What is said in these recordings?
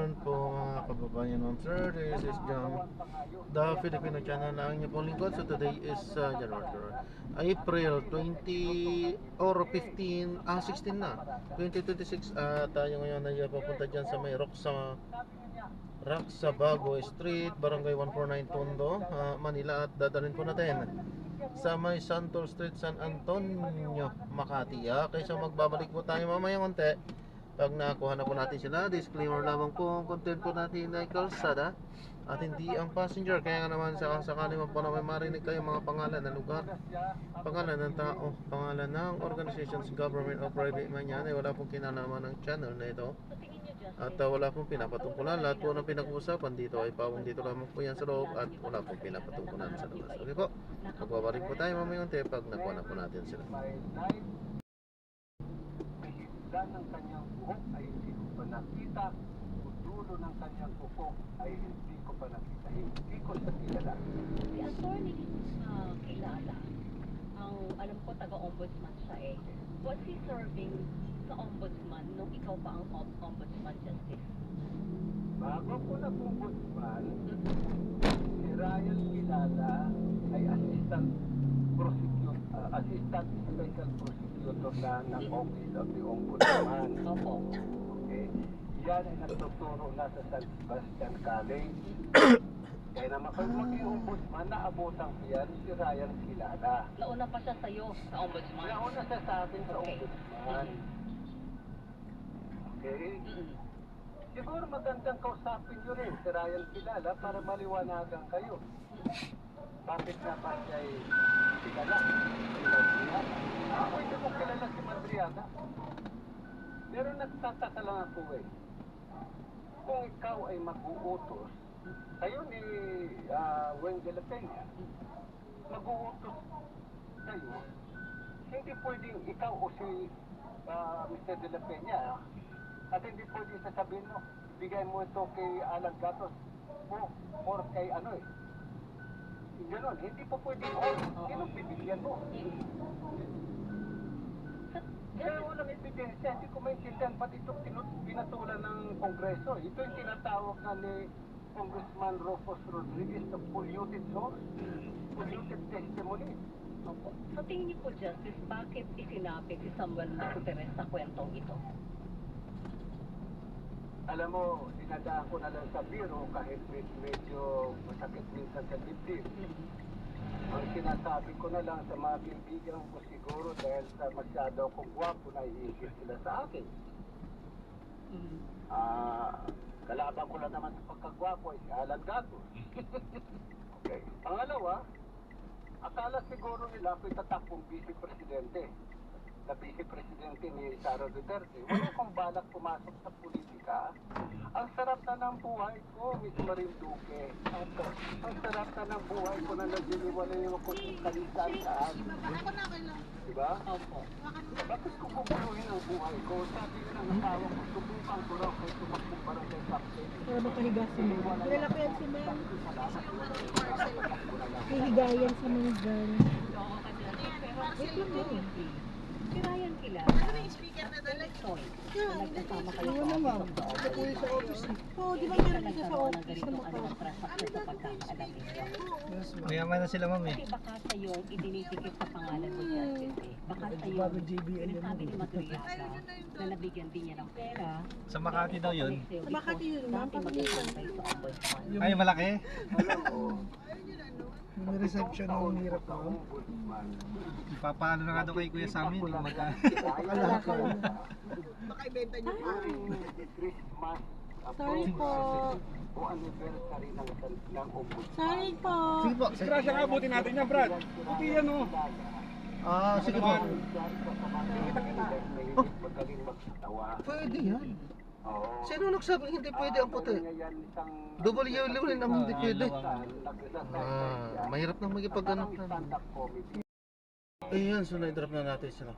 morning po mga kababayan ng sir. This is John, the Filipino channel na ang inyong pong lingkod. So today is April 20 or 15, 16 na 2026. Tayo ngayon ay papunta dyan sa may Raksabago Street, Barangay 149 Tondo, Manila. At dadalhin po natin sa may Santor Street, San Antonio, Makati. Kaysa magbabalik po tayo mamaya konti pag nakuha na po natin sila. Disclaimer lamang po, ang content po natin ay kalsada at hindi ang passenger. Kaya nga naman sakali mo po na may marinig kayo mga pangalan ng lugar, pangalan ng tao, pangalan ng organizations, government o private man yan, ay wala pong kinalaman ng channel na ito. At wala pong pinapatungkulan. Lahat po ng pinag-uusapan dito ay pawang dito lamang po yan sa loob at wala pong pinapatungkulan sa labas. Okay po, magbabalik po tayo mamaya konti pag nakuha na po natin sila. Ng kanyang buhok ay hindi ko pa nakita, o dulo ng kanyang buhok ay hindi ko pa nakita, hindi ko sa kilala. Si attorney kilala, ang alam ko taga-ombudsman siya eh. Was he serving sa ombudsman nung ikaw pa ang ombudsman justice? Bago ko nag-ombudsman, si Ryan Kilala ay assistant special prosecutor na ng Office of the Ombudsman. Opo. Okay. Yan ay nagtuturo na sa San Sebastian College. Kaya naman pag maging ombudsman, naabutan ko yan si Ryan Kilala. Nauna pa siya sa'yo sa ombudsman? Nauna siya sa akin sa ombudsman. Okay? Siguro magandang kausapin nyo rin si Ryan Kilala para maliwanagan kayo. Bakit nga ba siya ay kilala? Ako hindi ko kilala si Madriaga. Pero nagtataka lang ako eh. Kung ikaw ay mag-uutos, kayo ni Weng de la Peña, mag-uutos kayo, hindi pwedeng ikaw o si Mr. de la Peña, at hindi pwedeng sasabihin mo, bigay mo ito kay Alan Gatos or kay ano eh. Ganon, hindi pa pwedeng sino bibigyan mo? Kaya walang ebidensya, hindi ko maintindihan pati ito pinatulan ng Kongreso. Ito yung tinatawag na ni Congressman Rufus Rodriguez na polluted source, polluted testimony. Opo. Sa tingin niyo po, Justice, bakit isinapit si Samuel Martires sa kwentong ito? Alam mo, dinadaan ko na lang sa biro kahit medyo masakit minsan sa dibdib. Ang sinasabi ko na lang sa mga kaibigan ko siguro dahil sa masyado akong gwapo na iigit sila sa akin. Kalaban ko lang naman sa pagkagwapo ay si Alan Gatos. Okay. Pangalawa, akala siguro nila ako'y tatakbong vice-presidente. Na vice-presidente ni Sara Duterte. Wala akong balak pumasok sa politika. Ang sarap na ng buhay ko, Miss Marinduque. Ang sarap na ng buhay ko na nagliliwalay ako sa kalisaan. Diba? Opo. Bakit ko bubuluhin ang buhay ko? Sabi ko ng asawa ko, subukan ko raw kay tumakbong barangay captain. Para makahiga si Mel. Kilala ko yan si Mel. Hihigayan sa mga girl. Oo, kasi pero wait lang yun. Si Ryan kilala. Nagkasama kayo sa office of the ombudsman. Oo, di ba meron siya sa Nagkaroon ng office na ganitong mukha? transaction sa pagkakaalam ninyo. Mayaman na sila, ma'am eh. Kasi baka sa'yo, idinitikit sa pangalan mo, Justice eh. Baka sa'yo, sinasabi ni Madriaga na nabigyan din niya ng pera. Sa Makati daw yun. Sa Makati yun, ma'am. Dati magkasama kayo sa ombudsman. Ay, malaki. Alam mo, Yung reception ng hirap sa ako. ombudsman. Ipapaano na nga daw kay Kuya Sammy. Hindi mag Baka ibenta niyo pa. Christmas Sorry po. o anniversary ng ombudsman. Sorry po. Sige po. Disgrasya nga, buti natin yan, Brad. Buti yan, oh. Sige po. Magaling magtawa. Pwede yan. Oo. Sino nagsabing hindi pwede ang puti? Double yellow rin ang hindi pwede. Mahirap nang magipag-ganap na. Ayan, so na-drop na natin sila.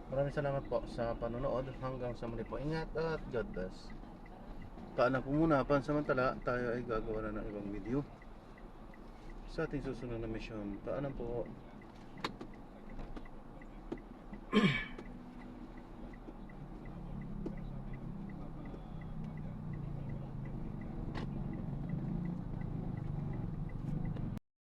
Maraming salamat po sa panonood. Hanggang sa muli po. Ingat at God bless. Paalam po muna. Pansamantala, tayo ay gagawa na ng ibang video sa ating susunod na mission. Paalam po.